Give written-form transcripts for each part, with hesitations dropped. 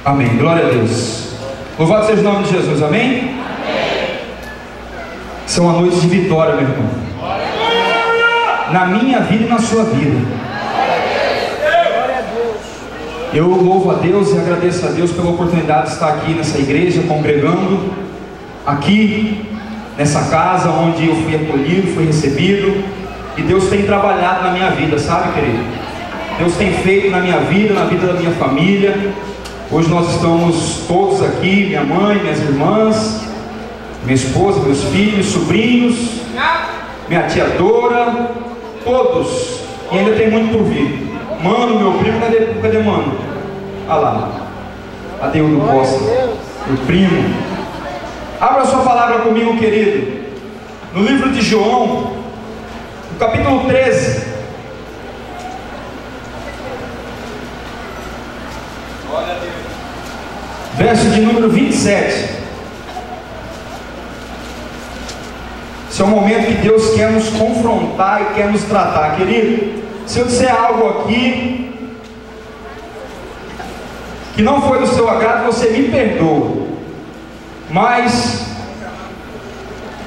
Amém. Glória a Deus. Louvado seja o nome de Jesus. Amém? Isso é uma noite de vitória, meu irmão. Na minha vida e na sua vida. Eu louvo a Deus e agradeço a Deus pela oportunidade de estar aqui nessa igreja, congregando aqui nessa casa onde eu fui acolhido, fui recebido. E Deus tem trabalhado na minha vida, sabe, querido? Deus tem feito na minha vida, na vida da minha família. Hoje nós estamos todos aqui, minha mãe, minhas irmãs, minha esposa, meus filhos, sobrinhos, minha tia Dora, todos. E ainda tem muito por vir. Mano, meu primo, cadê Mano? Olha lá, Adeudo Costa, meu primo. Abra a sua palavra comigo, querido, no livro de João, no capítulo 13. Verso de número 27. Esse é o momento que Deus quer nos confrontar e quer nos tratar, querido. Se eu disser algo aqui que não foi do seu agrado, você me perdoa. Mas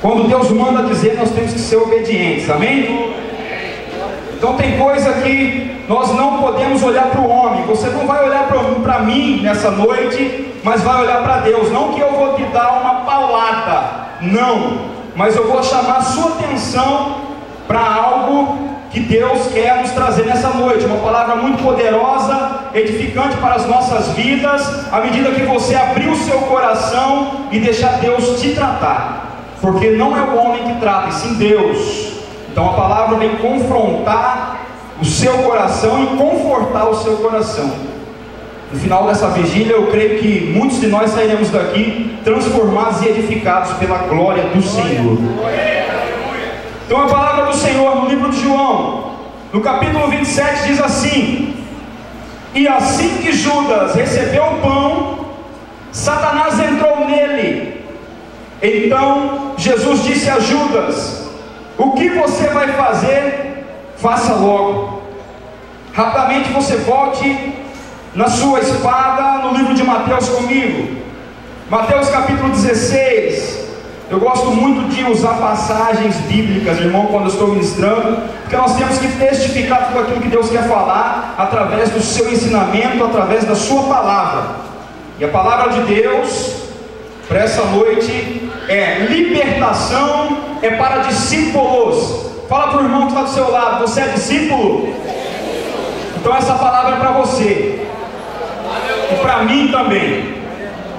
quando Deus manda dizer, nós temos que ser obedientes, amém? Então tem coisa que nós não podemos olhar para o homem. Você não vai olhar para mim nessa noite, mas vai olhar para Deus. Não que eu vou te dar uma paulada, não, mas eu vou chamar a sua atenção para algo que Deus quer nos trazer nessa noite. Uma palavra muito poderosa, edificante para as nossas vidas, à medida que você abrir o seu coração e deixar Deus te tratar, porque não é o homem que trata, e sim Deus. Então a palavra vem confrontar o seu coração e confortar o seu coração. No final dessa vigília, eu creio que muitos de nós sairemos daqui transformados e edificados pela glória do Senhor. Então a palavra do Senhor no livro de João, no capítulo 27, diz assim: e assim que Judas recebeu o pão, Satanás entrou nele. Então Jesus disse a Judas: o que você vai fazer, faça logo. Rapidamente você volte na sua espada no livro de Mateus comigo. Mateus capítulo 16. Eu gosto muito de usar passagens bíblicas, irmão, quando eu estou ministrando, porque nós temos que testificar tudo aquilo que Deus quer falar através do seu ensinamento, através da sua palavra. E a palavra de Deus para essa noite é: libertação é para discípulos. Fala para o irmão que está do seu lado: você é discípulo? Então essa palavra é para você e para mim também,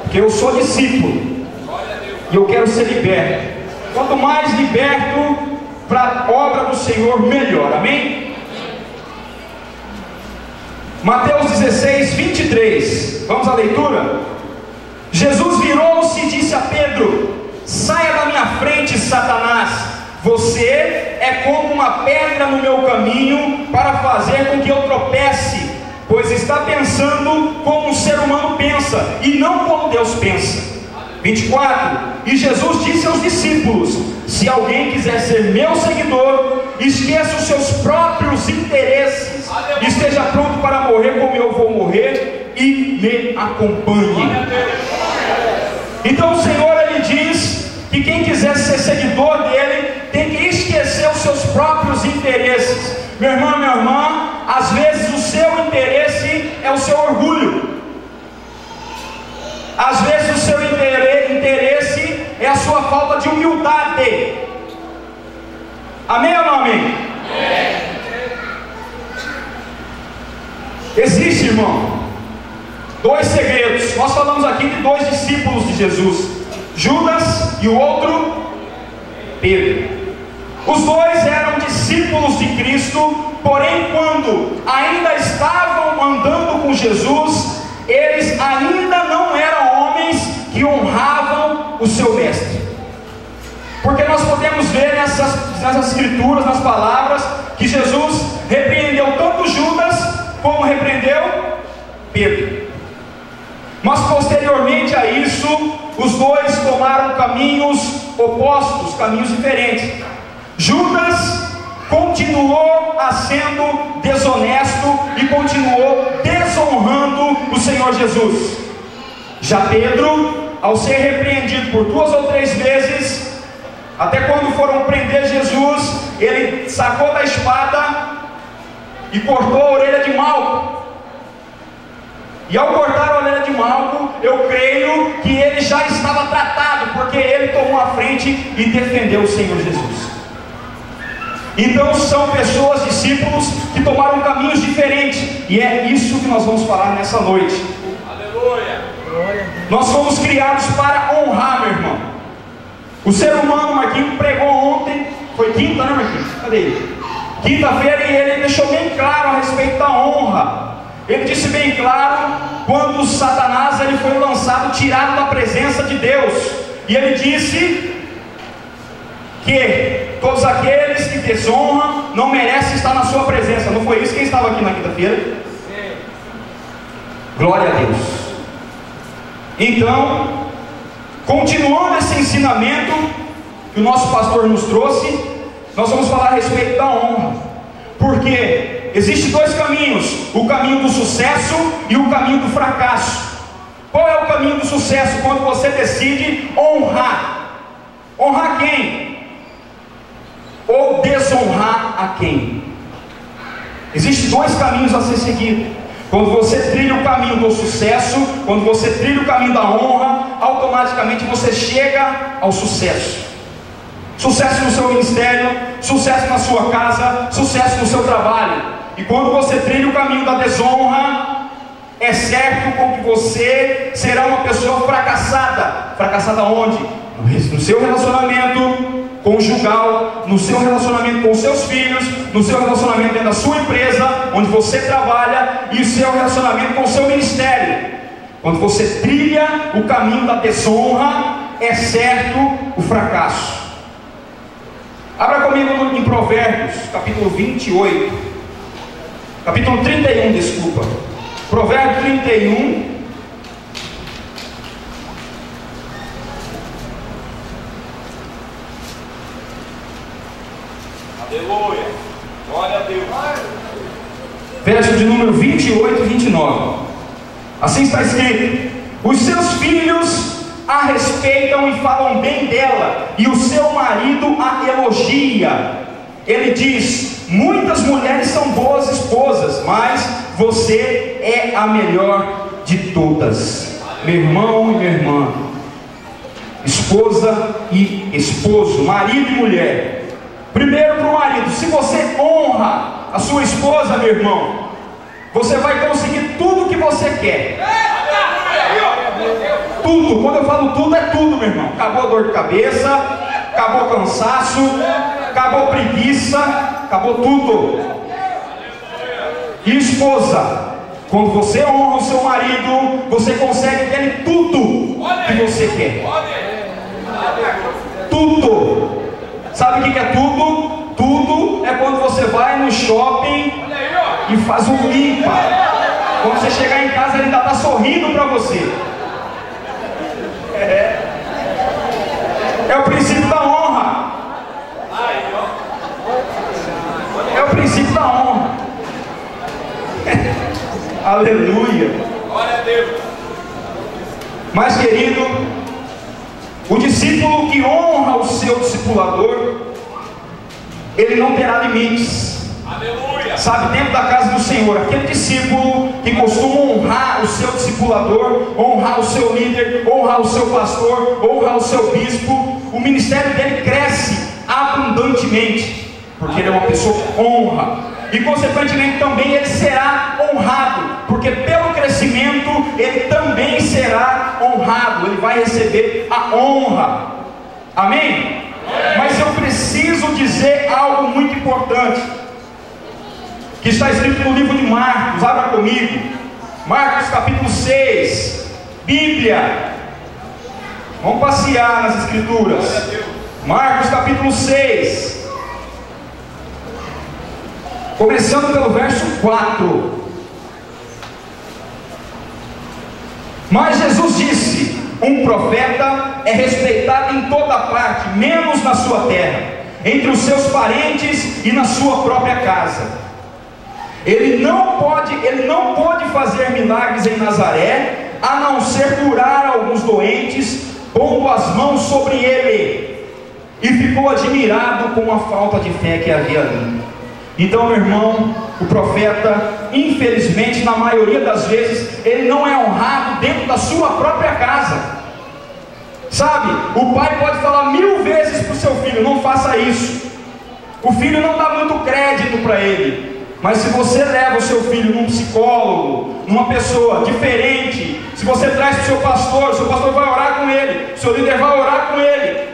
porque eu sou discípulo e eu quero ser liberto. Quanto mais liberto para a obra do Senhor, melhor. Amém? Mateus 16, 23. Vamos à leitura? Jesus virou-se e disse a Pedro: saia da minha frente, Satanás. Você é como uma pedra no meu caminho para fazer com que eu tropece, pois está pensando como um ser humano pensa e não como Deus pensa. 24. E Jesus disse aos discípulos: se alguém quiser ser meu seguidor, esqueça os seus próprios interesses, esteja pronto para morrer como eu vou morrer e me acompanhe. Então o Senhor, Ele diz que quem quiser ser seguidor dele tem que esquecer os seus próprios interesses. Meu irmão, minha irmã, às vezes o seu interesse é o seu orgulho. Às vezes o seu interesse é a sua falta de humildade. Amém ou não amém? Existe, irmão, dois segredos. Nós falamos aqui de dois discípulos de Jesus, Judas e o outro Pedro. Os dois eram discípulos de Cristo, porém quando ainda estavam andando com Jesus, eles ainda não eram homens que honravam o seu mestre. Porque nós podemos ver nessas escrituras, nas palavras, que Jesus repreendeu tanto Judas como repreendeu Pedro. Mas posteriormente a isso, os dois tomaram caminhos opostos, caminhos diferentes. Judas continuou sendo desonesto e continuou desonrando o Senhor Jesus. Já Pedro, ao ser repreendido por 2 ou 3 vezes, até quando foram prender Jesus, ele sacou da espada e cortou a orelha de Malco. E ao cortar a orelha de Malco, eu creio que ele já estava tratado, porque ele tomou a frente e defendeu o Senhor Jesus. Então são pessoas, discípulos, que tomaram caminhos diferentes, e é isso que nós vamos falar nessa noite. Aleluia! Nós fomos criados para honrar, meu irmão. O ser humano, Marquinhos pregou ontem, foi quinta, né, Marquinhos? Cadê ele? Quinta-feira, e ele deixou bem claro a respeito da honra. Ele disse bem claro, quando Satanás ele foi lançado, tirado da presença de Deus, e ele disse que todos aqueles que desonram não merecem estar na sua presença. Não foi isso? Quem estava aqui na quinta-feira? Sim. Glória a Deus. Então, continuando esse ensinamento que o nosso pastor nos trouxe, nós vamos falar a respeito da honra. Porque existem 2 caminhos: o caminho do sucesso e o caminho do fracasso. Qual é o caminho do sucesso? Quando você decide honrar. Honrar quem? Ou desonrar a quem? Existem 2 caminhos a ser seguido. Quando você trilha o caminho do sucesso, quando você trilha o caminho da honra, automaticamente você chega ao sucesso. Sucesso no seu ministério, sucesso na sua casa, sucesso no seu trabalho. E quando você trilha o caminho da desonra, é certo com que você será uma pessoa fracassada. Fracassada onde? No seu relacionamento conjugal, no seu relacionamento com os seus filhos, no seu relacionamento dentro da sua empresa, onde você trabalha, e o seu relacionamento com o seu ministério. Quando você trilha o caminho da desonra, é certo o fracasso. Abra comigo em Provérbios, capítulo 28, capítulo 31, desculpa. Provérbios 31. Aleluia, glória a Deus. Verso de número 28 e 29. Assim está escrito: os seus filhos a respeitam e falam bem dela, e o seu marido a elogia. Ele diz: muitas mulheres são boas esposas, mas você é a melhor de todas. Meu irmão e minha irmã, esposa e esposo, marido e mulher. Primeiro para o marido: se você honra a sua esposa, meu irmão, você vai conseguir tudo o que você quer. Tudo, quando eu falo tudo, é tudo, meu irmão. Acabou a dor de cabeça, acabou o cansaço, acabou a preguiça, acabou tudo. E esposa, quando você honra o seu marido, você consegue dele tudo que você quer. Tudo. Sabe o que é tudo? Tudo é quando você vai no shopping e faz um limpa. Quando você chegar em casa, ele ainda está sorrindo para você. É o princípio da honra. É o princípio da honra. Aleluia. Glória a Deus. Mas, querido, o discípulo que honra o seu discipulador, ele não terá limites. Aleluia. Sabe, dentro da casa do Senhor, aquele discípulo que costuma honrar o seu discipulador, honrar o seu líder, honrar o seu pastor, honrar o seu bispo, o ministério dele cresce abundantemente, porque ele é uma pessoa que honra. E consequentemente também ele será honrado, porque pelo crescimento ele também será honrado, ele vai receber a honra. Amém? Mas eu preciso dizer algo muito importante, que está escrito no livro de Marcos. Abra comigo, Marcos capítulo 6, Bíblia. Vamos passear nas escrituras. Marcos capítulo 6, começando pelo verso 4. Mas Jesus disse: um profeta é respeitado em toda parte, menos na sua terra, entre os seus parentes e na sua própria casa. Ele não pôde fazer milagres em Nazaré, a não ser curar alguns doentes, pondo as mãos sobre ele, e ficou admirado com a falta de fé que havia ali. Então, meu irmão, o profeta, infelizmente, na maioria das vezes, ele não é honrado dentro da sua própria casa. Sabe, o pai pode falar 1000 vezes para o seu filho: não faça isso. O filho não dá muito crédito para ele. Mas se você leva o seu filho num psicólogo, numa pessoa diferente, se você traz para o seu pastor vai orar com ele, o seu líder vai orar com ele,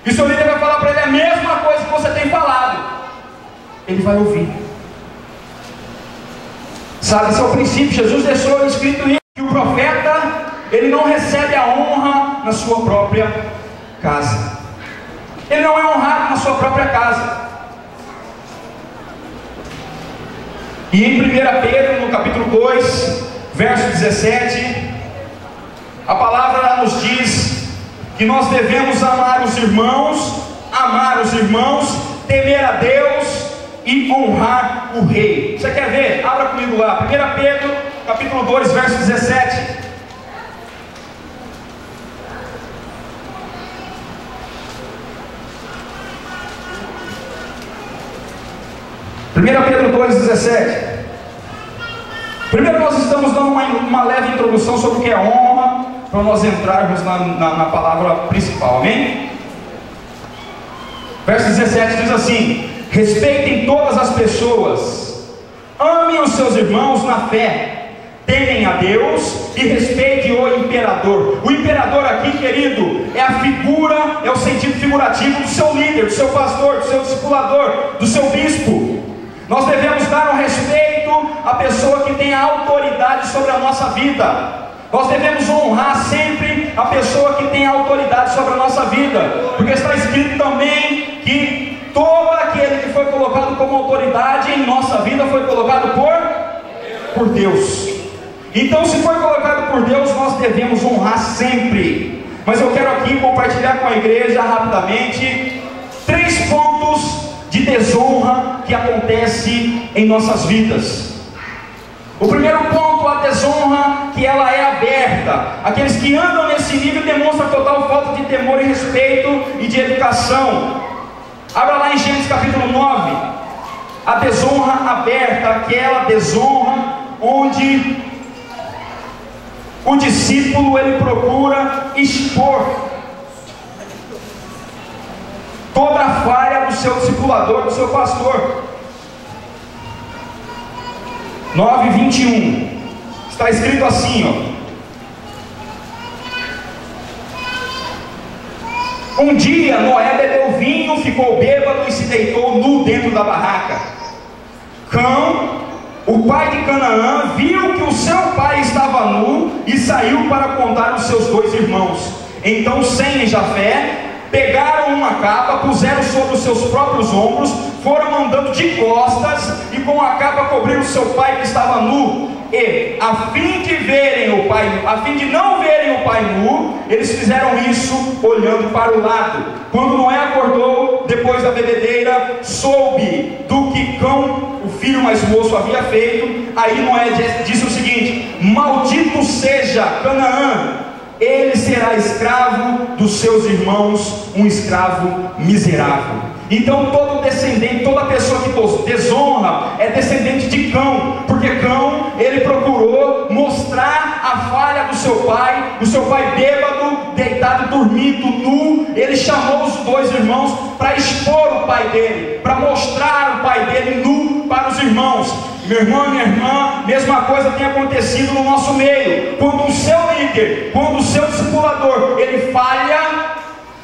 e o seu líder vai falar para ele a mesma coisa que você tem falado, ele vai ouvir. Sabe, esse é o princípio. Jesus deixou escrito isso, que o profeta, ele não recebe a honra na sua própria casa. Ele não é honrado na sua própria casa. E em 1 Pedro, no capítulo 2, verso 17, a palavra nos diz que nós devemos amar os irmãos, temer a Deus e honrar o rei. Você quer ver? Abra comigo lá, 1 Pedro, capítulo 2, verso 17. 1 Pedro 2,17. Primeiro nós estamos dando uma leve introdução sobre o que é honra, para nós entrarmos na palavra principal, amém? Verso 17 diz assim: respeitem todas as pessoas, amem os seus irmãos na fé, temem a Deus e respeitem o imperador. O imperador aqui, querido, é a figura, é o sentido figurativo do seu líder, do seu pastor, do seu discipulador, do seu bispo. Nós devemos dar um respeito à pessoa que tem a autoridade sobre a nossa vida. Nós devemos honrar sempre a pessoa que tem a autoridade sobre a nossa vida, porque está escrito também que todo aquele que foi colocado como autoridade em nossa vida foi colocado por Deus. Então, se foi colocado por Deus, nós devemos honrar sempre. Mas eu quero aqui compartilhar com a igreja rapidamente 3 pontos de desonra que acontece em nossas vidas. O primeiro ponto, a desonra, que ela é aberta. Aqueles que andam nesse nível demonstram total falta de temor e respeito e de educação. Abra lá em Gênesis capítulo 9. A desonra aberta, aquela desonra onde o discípulo ele procura expor toda a falha do seu discipulador, do seu pastor. 9:21 está escrito assim, ó: um dia Noé bebeu vinho, ficou bêbado e se deitou nu dentro da barraca. Cão, o pai de Canaã, viu que o seu pai estava nu e saiu para contar aos seus 2 irmãos. Então Sem e Jafé pegaram uma capa, puseram sobre os seus próprios ombros, foram andando de costas e com a capa cobriram seu pai que estava nu. E a fim de não verem o pai nu, eles fizeram isso olhando para o lado. Quando Noé acordou depois da bebedeira, soube do que Cão, o filho mais moço, havia feito. Aí Noé disse o seguinte: maldito seja Canaã, ele será escravo dos seus irmãos, um escravo miserável. Então todo descendente, toda pessoa que desonra é descendente de Cão, porque Cão, ele procurou mostrar a falha do seu pai bêbado, deitado, dormindo, nu. Ele chamou os 2 irmãos para expor o pai dele, para mostrar o pai dele nu para os irmãos. Meu irmão, minha irmã, mesma coisa tem acontecido no nosso meio. Quando o seu líder, quando o seu discipulador, ele falha,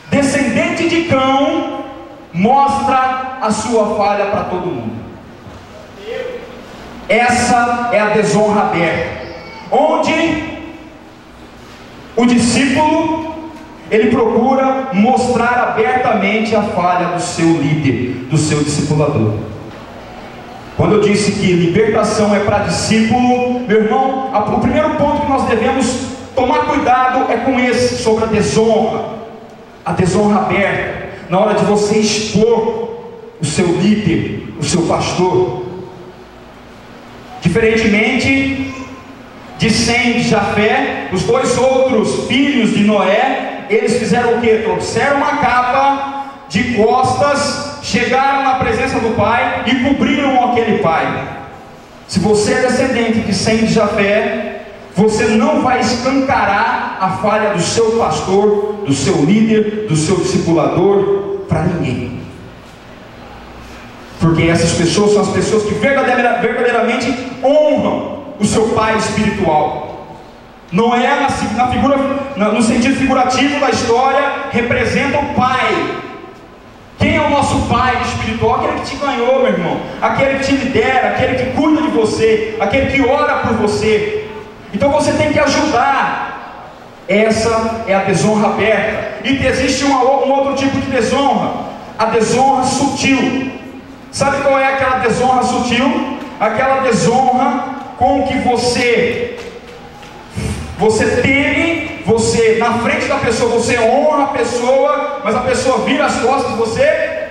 descendente de Cão, mostra a sua falha para todo mundo. Essa é a desonra aberta, onde o discípulo ele procura mostrar abertamente a falha do seu líder, do seu discipulador. Quando eu disse que libertação é para discípulo, meu irmão, o primeiro ponto que nós devemos tomar cuidado é com esse, sobre a desonra aberta, na hora de você expor o seu líder, o seu pastor. Diferentemente de Sem e de Jafé, os dois outros filhos de Noé, eles fizeram o que? Trouxeram uma capa de costas, chegaram na presença do pai e cobriram aquele pai. Se você é descendente de Sem e de Jafé, você não vai escancarar a falha do seu pastor, do seu líder, do seu discipulador para ninguém, porque essas pessoas são as pessoas que verdadeiramente honram o seu pai espiritual. Noé, no sentido figurativo da história, representa o pai. Quem é o nosso pai espiritual? Aquele que te ganhou, meu irmão, aquele que te lidera, aquele que cuida de você, aquele que ora por você. Então você tem que ajudar. Essa é a desonra aberta. E existe um outro tipo de desonra, a desonra sutil. Sabe qual é aquela desonra sutil? Aquela desonra com que você teme, você na frente da pessoa, você honra a pessoa, mas a pessoa vira as costas de você,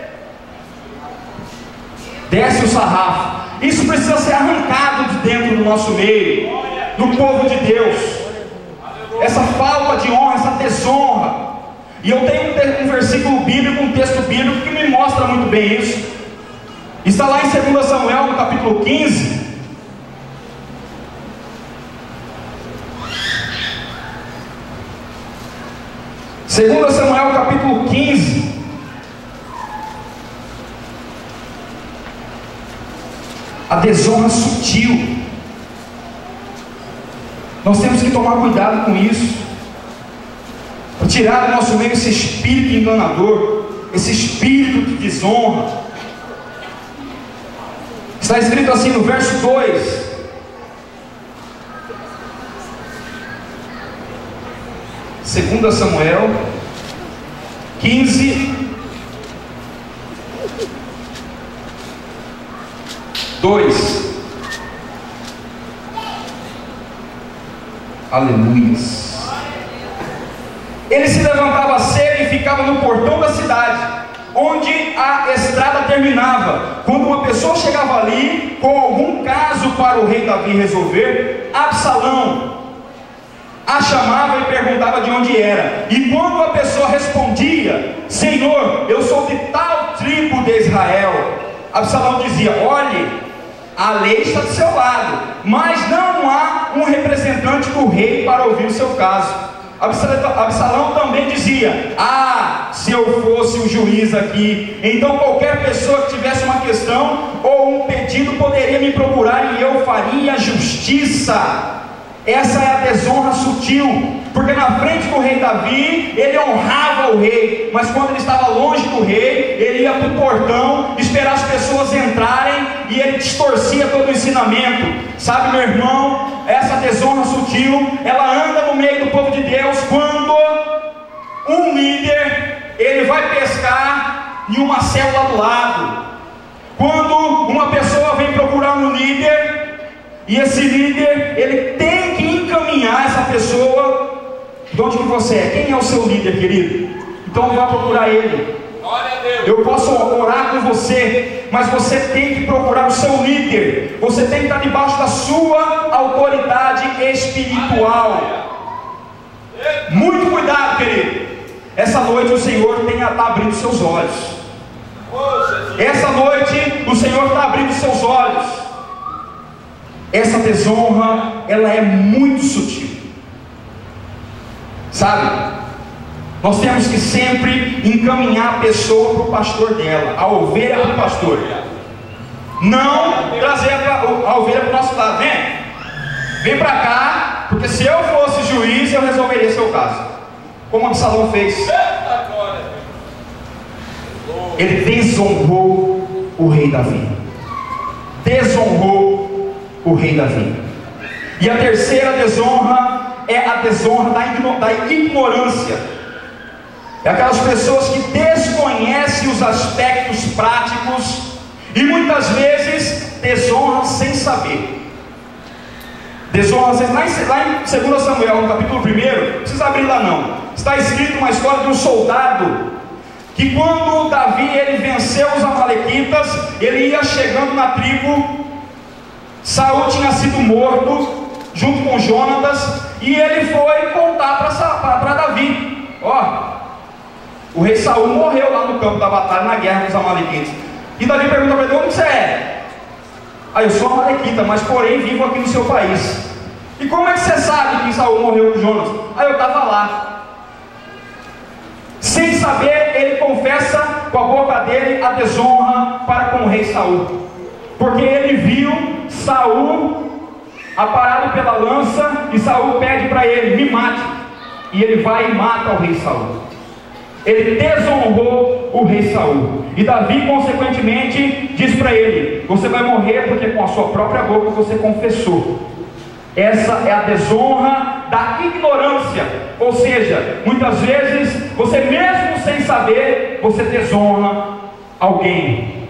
desce o sarrafo. Isso precisa ser arrancado de dentro do nosso meio, do povo de Deus. Essa falta de honra, essa desonra. E eu tenho um versículo bíblico, um texto bíblico que me mostra muito bem isso. Está lá em 2 Samuel, no capítulo 15. Segundo Samuel, capítulo 15. A desonra sutil. Nós temos que tomar cuidado com isso, para tirar do nosso meio esse espírito enganador, esse espírito de desonra. Está escrito assim no verso 2: Segunda Samuel 15, 2. Aleluias. Ele se levantava cedo e ficava no portão da cidade, onde a estrada terminava. Quando uma pessoa chegava ali com algum caso para o rei Davi resolver, Absalão a chamava e perguntava de onde era. E quando a pessoa respondia: Senhor, eu sou de tal tribo de Israel, Absalão dizia: olhe, a lei está do seu lado, mas não há um representante do rei para ouvir o seu caso. Absalão também dizia: ah, se eu fosse o juiz aqui, então qualquer pessoa que tivesse uma questão ou um pedido poderia me procurar e eu faria justiça. Essa é a desonra sutil, porque na frente do rei Davi, ele honrava o rei, mas quando ele estava longe do rei, ele ia para o portão, esperar as pessoas entrarem, e ele distorcia todo o ensinamento. Sabe, meu irmão, essa desonra sutil, ela anda no meio do povo de Deus, quando um líder, ele vai pescar em uma célula do lado, quando uma pessoa vem procurar um líder, e esse líder, ele tem que encaminhar essa pessoa. De onde que você é? Quem é o seu líder, querido? Então vá procurar ele. Eu posso orar com você, mas você tem que procurar o seu líder. Você tem que estar debaixo da sua autoridade espiritual. Muito cuidado, querido. Essa noite o Senhor está abrindo seus olhos. Essa noite o Senhor está abrindo seus olhos. Essa desonra, ela é muito sutil, sabe? Nós temos que sempre encaminhar a pessoa para o pastor dela, a ovelha para o pastor, não trazer a ovelha para o nosso lado. Vem para cá, porque se eu fosse juiz, eu resolveria seu caso, como Absalão fez. Ele desonrou o rei Davi, desonrou o rei Davi. E a terceira desonra é a desonra da ignorância. É aquelas pessoas que desconhecem os aspectos práticos e muitas vezes desonram sem saber. Desonra sem saber. Lá em 2 Samuel, no capítulo 1, não precisa abrir lá não, está escrito uma história de um soldado que, quando Davi ele venceu os amalequitas, ele ia chegando na tribo. Saul tinha sido morto, junto com Jonatas, e ele foi contar para Davi: ó, o rei Saul morreu lá no campo da batalha, na guerra dos amalequitas. E Davi pergunta para ele: onde você é? Eu sou amalequita, mas porém vivo aqui no seu país. E como é que você sabe que Saul morreu com Jonas? Eu estava lá. Sem saber, ele confessa com a boca dele a desonra para com o rei Saul, porque ele viu Saul aparado pela lança, e Saul pede para ele: me mate. E ele vai e mata o rei Saul. Ele desonrou o rei Saul. E Davi, consequentemente, diz para ele: você vai morrer porque com a sua própria boca você confessou. Essa é a desonra da ignorância. Ou seja, muitas vezes, você mesmo sem saber, você desonra alguém.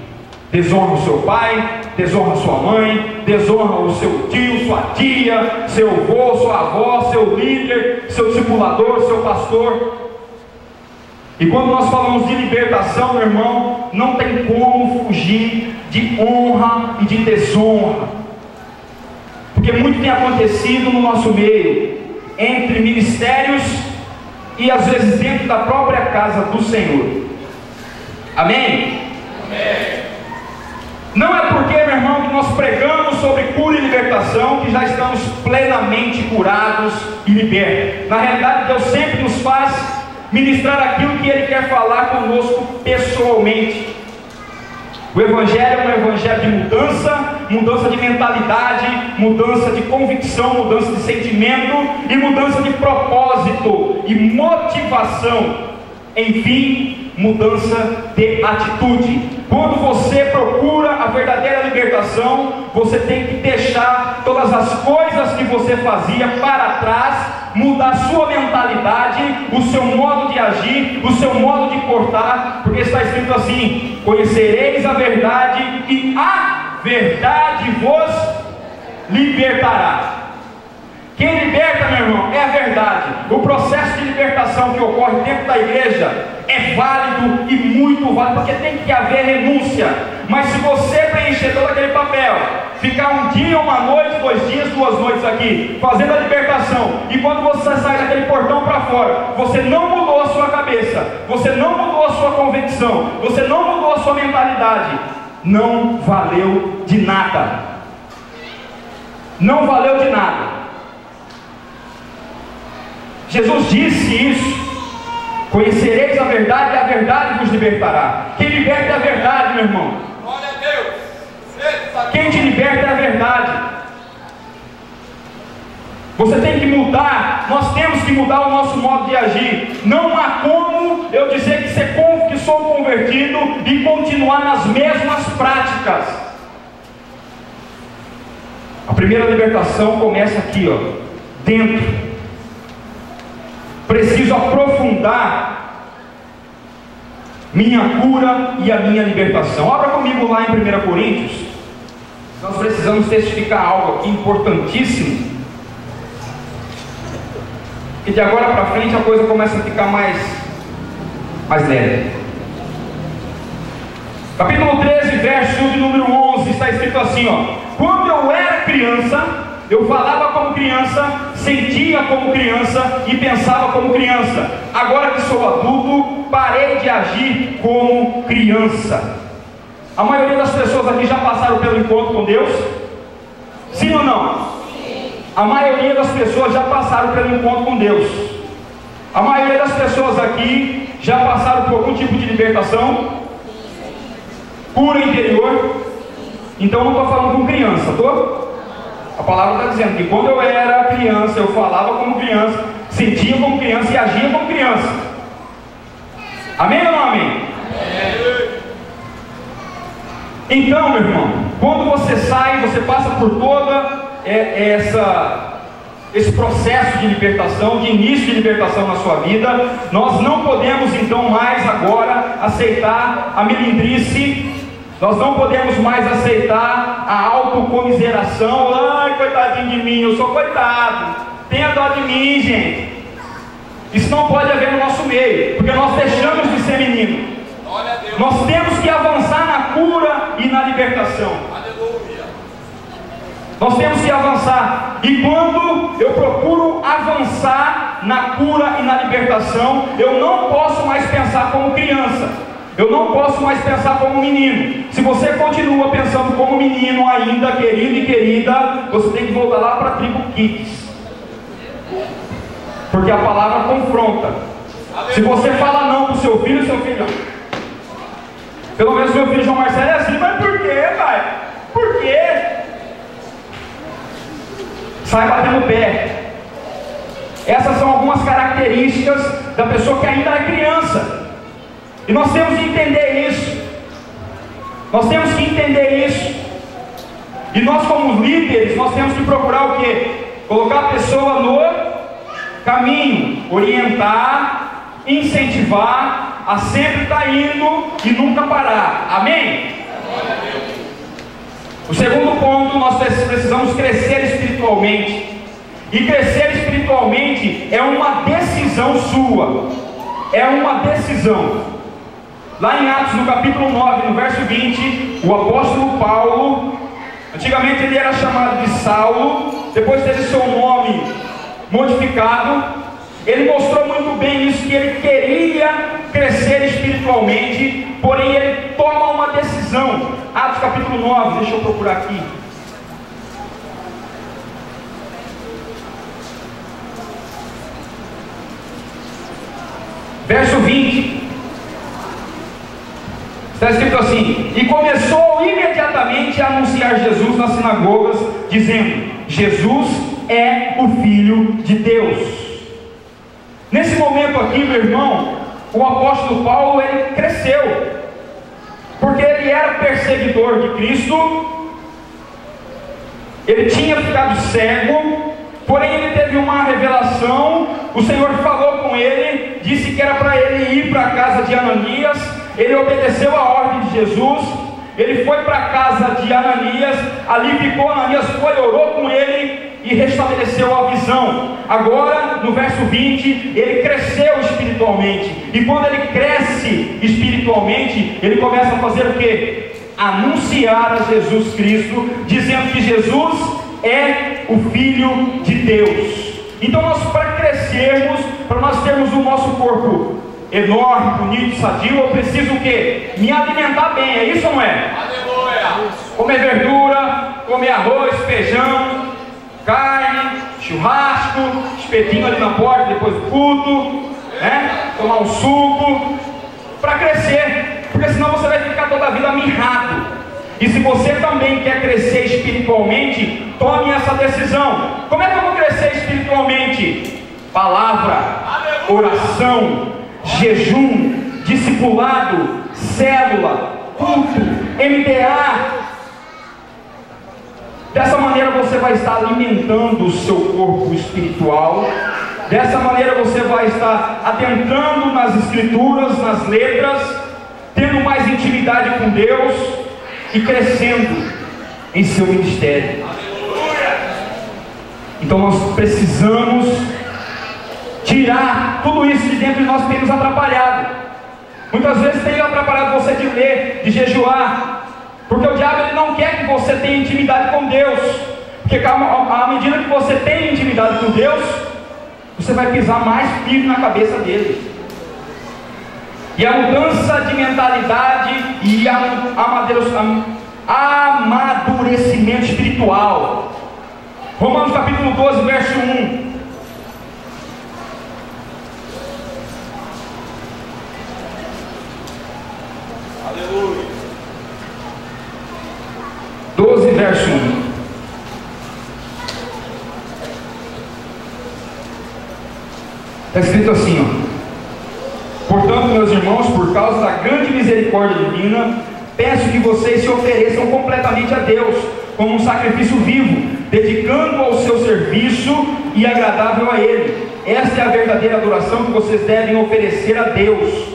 Desonra o seu pai, desonra sua mãe, desonra o seu tio, sua tia, seu avô, sua avó, seu líder, seu discipulador, seu pastor. E quando nós falamos de libertação, meu irmão, não tem como fugir de honra e de desonra. Porque muito tem acontecido no nosso meio, entre ministérios e às vezes dentro da própria casa do Senhor. Amém? Amém. Não é porque, meu irmão, que nós pregamos sobre cura e libertação que já estamos plenamente curados e libertos. Na realidade, Deus sempre nos faz ministrar aquilo que Ele quer falar conosco pessoalmente. O Evangelho é um Evangelho de mudança de mentalidade, mudança de convicção, mudança de sentimento e mudança de propósito e motivação. Enfim, mudança de atitude. Quando você procura a verdadeira libertação, você tem que deixar todas as coisas que você fazia para trás, mudar sua mentalidade, o seu modo de agir, o seu modo de portar, porque está escrito assim: conhecereis a verdade e a verdade vos libertará. Quem liberta, meu irmão, é a verdade. O processo de libertação que ocorre dentro da igreja é válido e muito válido, porque tem que haver renúncia. Mas se você preencher todo aquele papel, ficar um dia, uma noite, 2 dias, 2 noites aqui, fazendo a libertação, e quando você sai daquele portão para fora, você não mudou a sua cabeça, você não mudou a sua convicção, você não mudou a sua mentalidade, não valeu de nada. Não valeu de nada. Jesus disse isso: conhecereis a verdade e a verdade vos libertará. Quem liberta é a verdade, meu irmão. Glória a Deus. Quem te liberta é a verdade. Você tem que mudar, nós temos que mudar o nosso modo de agir. Não há como eu dizer que sou convertido e continuar nas mesmas práticas. A primeira libertação começa aqui, ó, dentro. Preciso aprofundar minha cura e a minha libertação. Abra comigo lá em 1 Coríntios. Nós precisamos testificar algo aqui importantíssimo, e de agora para frente a coisa começa a ficar mais leve. Capítulo 13, verso de número 11, está escrito assim, ó: quando eu era criança, eu falava como criança, sentia como criança e pensava como criança. Agora que sou adulto, parei de agir como criança. A maioria das pessoas aqui já passaram pelo encontro com Deus? Sim ou não? Sim. A maioria das pessoas já passaram pelo encontro com Deus. A maioria das pessoas aqui já passaram por algum tipo de libertação? Cura interior? Então eu não estou falando com criança, estou? A palavra está dizendo que quando eu era criança, eu falava como criança, sentia como criança e agia como criança. Amém ou não amém? Amém. Então, meu irmão, quando você sai, você passa por toda esse processo de libertação, de início de libertação na sua vida, nós não podemos então mais agora aceitar a melindrice. Nós não podemos mais aceitar a autocomiseração. Ai, coitadinho de mim, eu sou coitado, tenha dó de mim, gente. Isso não pode haver no nosso meio, porque nós deixamos de ser menino. Nós temos que avançar na cura e na libertação. Aleluia. Nós temos que avançar. E quando eu procuro avançar na cura e na libertação, eu não posso mais pensar como criança. Eu não posso mais pensar como menino. Se você continua pensando como menino ainda, querido e querida, você tem que voltar lá para a tribo Kids. Porque a palavra confronta. Se você fala não para o seu filho, pelo menos meu filho João Marcelo é assim, mas por quê, pai? Por quê? Sai batendo o pé. Essas são algumas características da pessoa que ainda é criança. E nós temos que entender isso. Nós temos que entender isso. E nós, como líderes, nós temos que procurar o quê? Colocar a pessoa no caminho, orientar, incentivar a sempre estar indo e nunca parar. Amém? O segundo ponto, nós precisamos crescer espiritualmente. E crescer espiritualmente é uma decisão sua. É uma decisão. Lá em Atos, no capítulo 9, no verso 20, o apóstolo Paulo, antigamente ele era chamado de Saulo, depois teve seu nome modificado. Ele mostrou muito bem isso, que ele queria crescer espiritualmente, porém ele toma uma decisão. Atos capítulo 9, deixa eu procurar aqui. Verso 20. Está escrito assim: e começou imediatamente a anunciar Jesus nas sinagogas, dizendo: Jesus é o Filho de Deus. Nesse momento aqui, meu irmão, o apóstolo Paulo, ele cresceu, porque ele era perseguidor de Cristo, ele tinha ficado cego, porém ele teve uma revelação, o Senhor falou com ele, disse que era para ele ir para a casa de Ananias. Ele obedeceu a ordem de Jesus, ele foi para a casa de Ananias, ali ficou, Ananias foi, orou com ele e restabeleceu a visão. Agora, no verso 20, ele cresceu espiritualmente, e quando ele cresce espiritualmente, ele começa a fazer o quê? Anunciar a Jesus Cristo, dizendo que Jesus é o Filho de Deus. Então nós, para crescermos, para nós termos o nosso corpo enorme, bonito, sadio, eu preciso o quê? Me alimentar bem, é isso ou não é? Aleluia! Comer verdura, comer arroz, feijão, carne, churrasco, espetinho ali na porta depois do culto, né? Tomar um suco, para crescer, porque senão você vai ficar toda a vida mirrado. E se você também quer crescer espiritualmente, tome essa decisão. Como é que eu vou crescer espiritualmente? Palavra, oração, jejum, discipulado, célula, culto, MDA. Dessa maneira você vai estar alimentando o seu corpo espiritual. Dessa maneira você vai estar adentrando nas escrituras, nas letras, tendo mais intimidade com Deus e crescendo em seu ministério. Então nós precisamos tirar tudo isso de dentro de nós que tem nos atrapalhado. Muitas vezes tem atrapalhado você de ler, de jejuar, porque o diabo ele não quer que você tenha intimidade com Deus, porque à medida que você tem intimidade com Deus, você vai pisar mais firme na cabeça dele. E a mudança de mentalidade e amadurecimento espiritual. Romanos capítulo 12, verso 1. Aleluia. 12, verso 1. Está escrito assim, ó: portanto, meus irmãos, por causa da grande misericórdia divina, peço que vocês se ofereçam completamente a Deus, como um sacrifício vivo, dedicando ao seu serviço e agradável a Ele. Esta é a verdadeira adoração que vocês devem oferecer a Deus.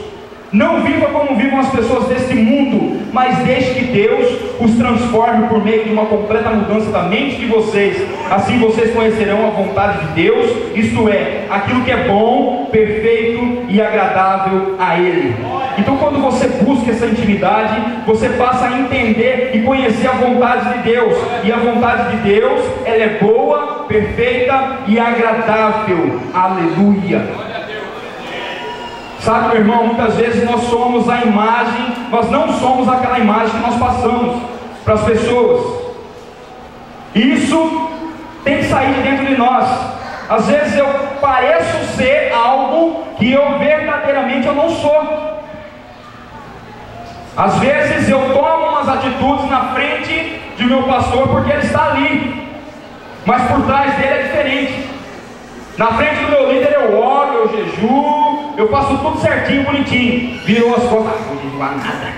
Não viva como vivam as pessoas deste mundo, mas deixe que Deus os transforme por meio de uma completa mudança da mente de vocês. Assim vocês conhecerão a vontade de Deus, isto é, aquilo que é bom, perfeito e agradável a Ele. Então quando você busca essa intimidade, você passa a entender e conhecer a vontade de Deus. E a vontade de Deus, ela é boa, perfeita e agradável. Aleluia. Sabe, meu irmão, muitas vezes nós somos a imagem, nós não somos aquela imagem que nós passamos para as pessoas. Isso tem que sair de dentro de nós. Às vezes eu pareço ser algo que eu verdadeiramente eu não sou. Às vezes eu tomo umas atitudes na frente de meu pastor porque ele está ali, mas por trás dele é diferente. Na frente do meu líder eu oro, eu jejuo, eu faço tudo certinho, bonitinho. Virou as costas, não vou jejuar nada.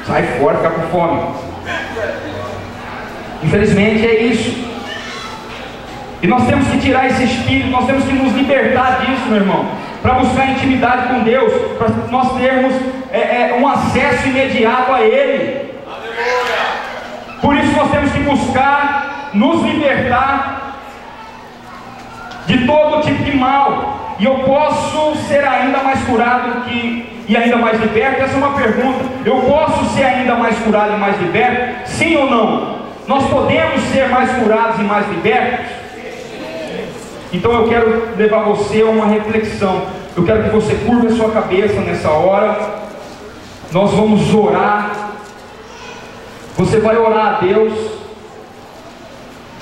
Sai fora, fica com fome. Infelizmente é isso. E nós temos que tirar esse espírito, nós temos que nos libertar disso, meu irmão, para buscar intimidade com Deus, para nós termos um acesso imediato a Ele. Por isso nós temos que buscar nos libertar de todo tipo de mal. E eu posso ser ainda mais curado e ainda mais liberto? Essa é uma pergunta. Eu posso ser ainda mais curado e mais liberto? Sim ou não? Nós podemos ser mais curados e mais libertos? Então eu quero levar você a uma reflexão. Eu quero que você curva a sua cabeça nessa hora. Nós vamos orar. Você vai orar a Deus,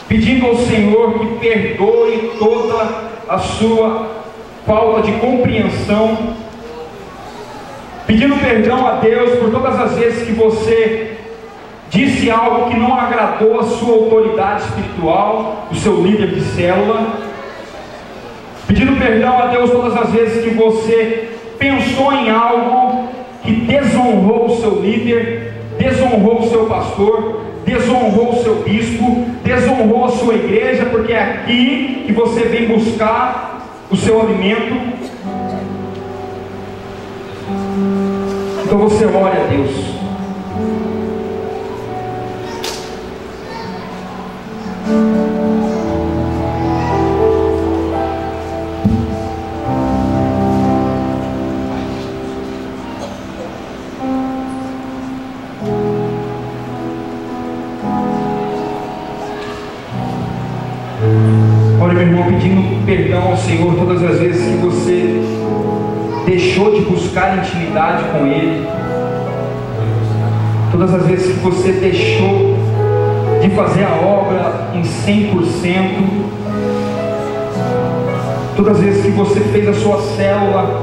pedindo ao Senhor que perdoe toda a sua falta de compreensão, pedindo perdão a Deus por todas as vezes que você disse algo que não agradou a sua autoridade espiritual, o seu líder de célula, pedindo perdão a Deus todas as vezes que você pensou em algo que desonrou o seu líder, desonrou o seu pastor, desonrou o seu bispo, desonrou a sua igreja, porque é aqui que você vem buscar o seu alimento. Então você ore a Deus. Meu irmão, pedindo perdão ao Senhor todas as vezes que você deixou de buscar intimidade com Ele, todas as vezes que você deixou de fazer a obra em 100%, todas as vezes que você fez a sua célula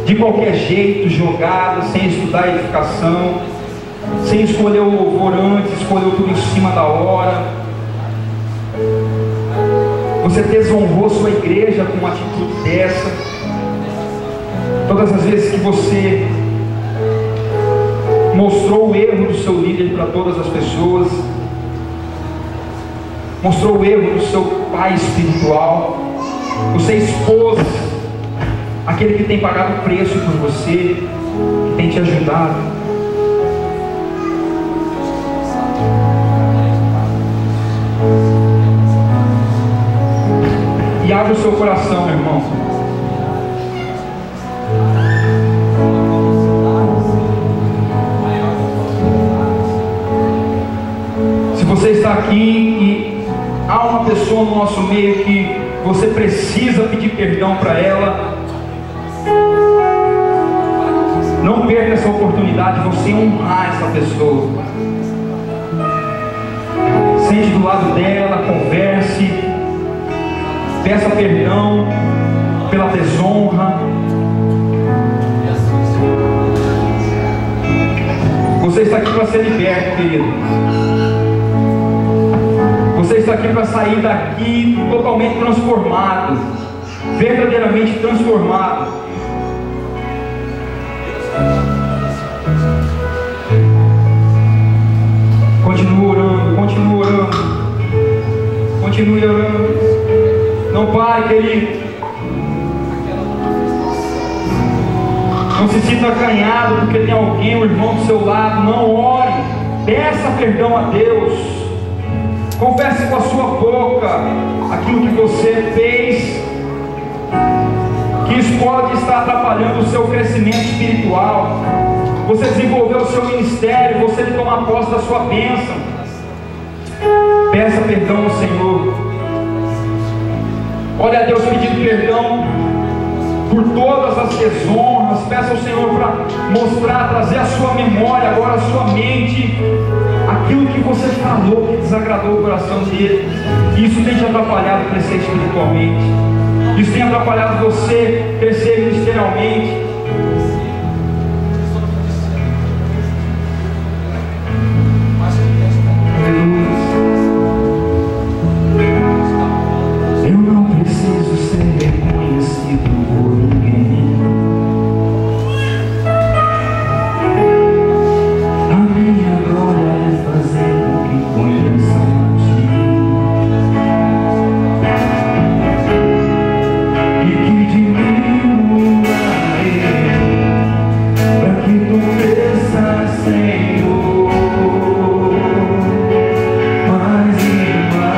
de qualquer jeito, jogada, sem estudar a edificação, sem escolher o louvor antes, escolheu tudo em cima da hora. Você desonrou sua igreja com uma atitude dessa. Todas as vezes que você mostrou o erro do seu líder para todas as pessoas, mostrou o erro do seu pai espiritual, você expôs aquele que tem pagado o preço por você, que tem te ajudado. E abre o seu coração, meu irmão. Se você está aqui e há uma pessoa no nosso meio que você precisa pedir perdão para ela, não perca essa oportunidade de você honrar essa pessoa. Sente do lado dela, converse, peça perdão pela desonra. Você está aqui para ser liberto, querido. Você está aqui para sair daqui totalmente transformado, verdadeiramente transformado. Continue orando, continue orando, continue orando. Não pare, querido. Não se sinta acanhado porque tem alguém, um irmão do seu lado. Não ore. Peça perdão a Deus. Confesse com a sua boca aquilo que você fez, que isso pode estar atrapalhando o seu crescimento espiritual, você desenvolver o seu ministério, você tomar posse da sua bênção. Peça perdão ao Senhor. Olha a Deus pedindo perdão por todas as desonras. Peça ao Senhor para mostrar, trazer à sua memória, agora à sua mente, aquilo que você falou que desagradou o coração dele. Isso tem te atrapalhado a crescer espiritualmente. Isso tem atrapalhado você crescer ministerialmente. Eu não preciso ser reconhecido por ninguém. A minha glória é fazer com que conheçam a ti, e que diminua eu, para que tu cresças, Senhor, mais e mais.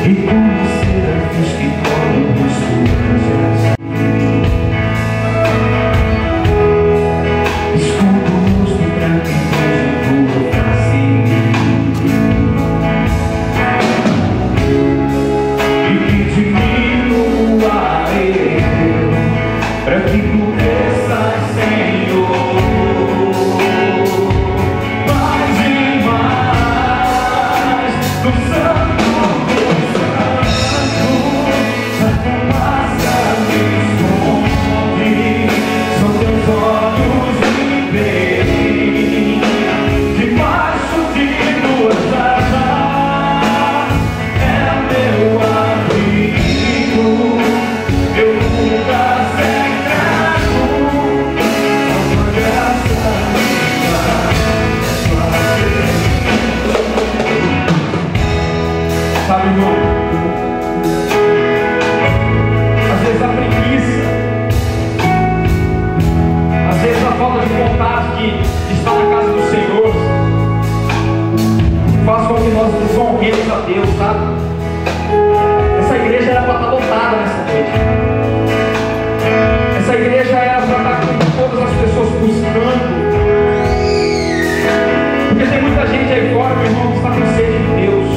E como serafins que cobrem o rosto das gerações, esconda o rosto para que veja tua face em mim, e que diminua eu, para que tu cresças, Senhor, mais e mais. No santo dos santos, a fumaça me esconde, são teus olhos me veem, debaixo de tuas asas é meu abrigo, eu nunca serei grato, a tua graça me faz. Sabe, irmão, às vezes a preguiça, às vezes a falta de vontade de estar na casa do Senhor faz com que nós desonremos a Deus, sabe? Essa igreja era para estar lotada nessa noite. Essa igreja era para estar com todas as pessoas buscando, porque tem muita gente aí fora, meu irmão, que está com sede de Deus.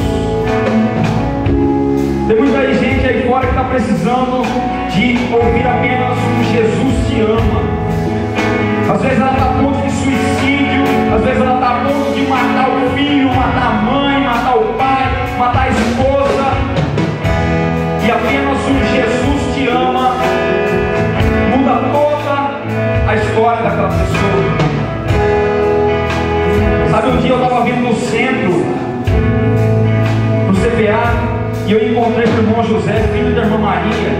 Tem muita gente aí fora que está precisando de ouvir apenas um Jesus te ama. Às vezes ela está a ponto de suicídio, às vezes ela está a ponto de matar o filho, matar a mãe, matar o pai, matar a esposa, e apenas um Jesus te ama muda toda a história daquela pessoa. Sabe, um dia eu estava vindo no centro, no CPA, e eu encontrei com o irmão José, filho da irmã Maria,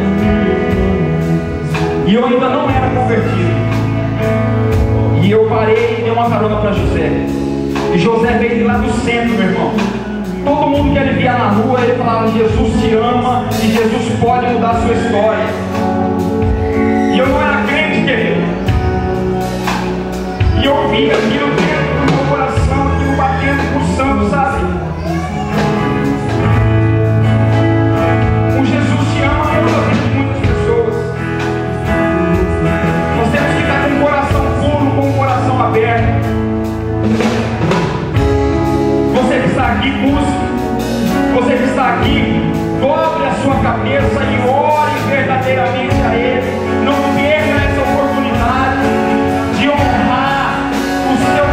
e eu ainda não era convertido. E eu parei e dei uma carona para José. E José veio de lá do centro, meu irmão. Todo mundo que ele via na rua, ele falava: Jesus te ama e Jesus pode mudar a sua história. E eu não era crente, querido. E eu vi aquilo dentro do meu coração, aquilo batendo, pulsando, sabe? O Jesus te ama muda a vida de muitas pessoas. Nós temos que estar com o coração puro, com o coração aberto. Você que está aqui, busque. Você que está aqui, dobre a sua cabeça e ore verdadeiramente a Ele. Não perca essa oportunidade de honrar o seu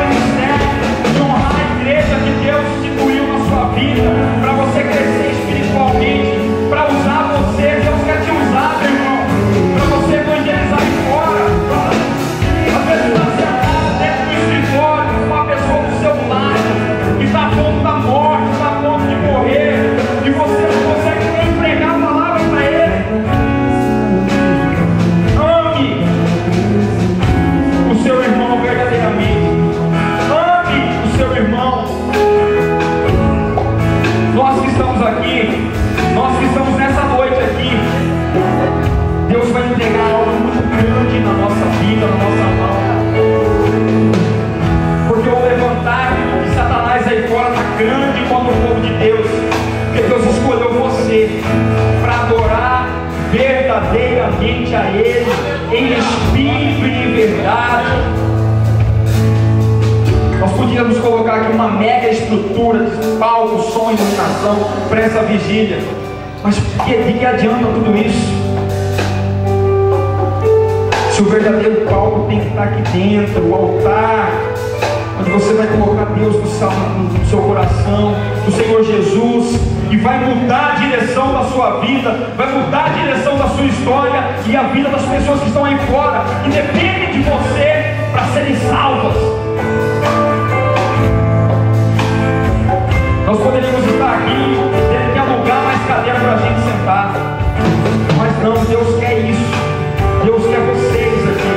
em espírito e em verdade. Nós podíamos colocar aqui uma mega estrutura de palco, som, iluminação para essa vigília, mas de que adianta tudo isso se o verdadeiro palco tem que estar aqui dentro, o altar, onde você vai colocar Deus no seu coração, do Senhor Jesus, e vai mudar a direção da sua vida, vai mudar a direção da sua história e a vida das pessoas que estão aí fora, que dependem de você para serem salvas. Nós poderíamos estar aqui tendo que alugar mais cadeira para a gente sentar, mas não, Deus quer isso. Deus quer vocês aqui,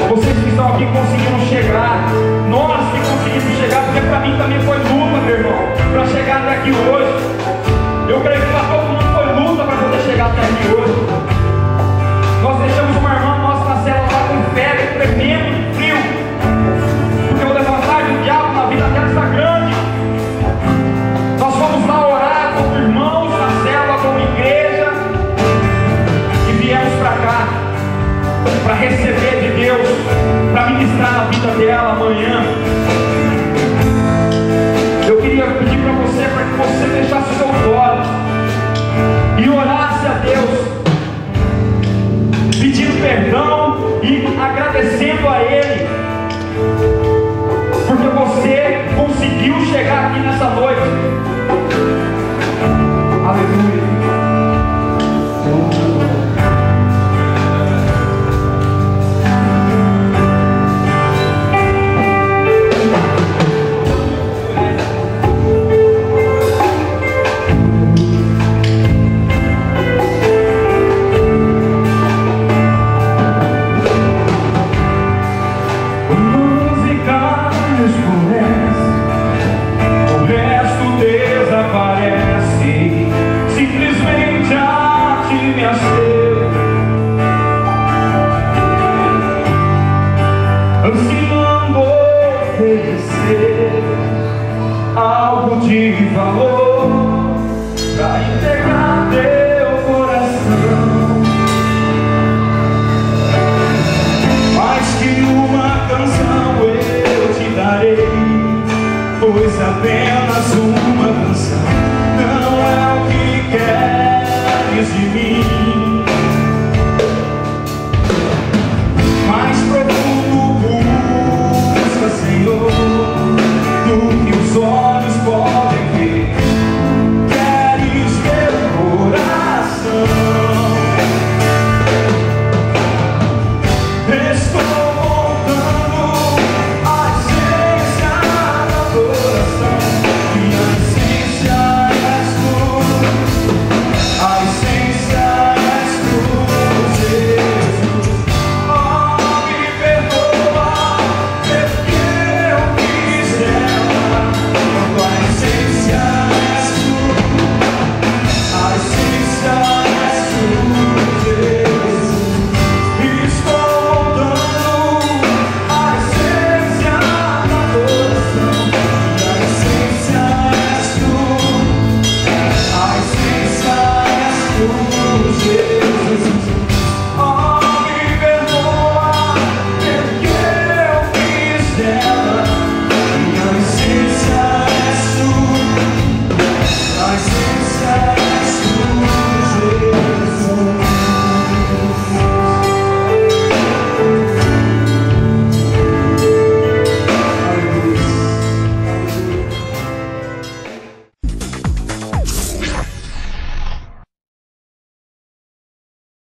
vocês que estão aqui conseguindo chegar, nós que conseguimos chegar, porque para mim também foi luta, meu irmão, para chegar até aqui hoje. Eu creio que para todo mundo foi luta para poder chegar até aqui hoje. Nós deixamos uma irmã nossa na cela lá com febre, tremendo, frio, porque o levantar do diabo na vida dela está grande. Nós fomos lá orar como irmãos na cela, como igreja, e viemos para cá para receber de Deus, para ministrar na vida dela amanhã. Eu queria pedir para que você deixasse o seu fora e orasse a Deus, pedindo perdão e agradecendo a Ele, porque você conseguiu chegar aqui nessa noite. Aleluia. Ansiando oferecer algo de valor para entregar teu coração, mais que uma canção eu te darei, pois apenas uma canção não é o que queres de mim.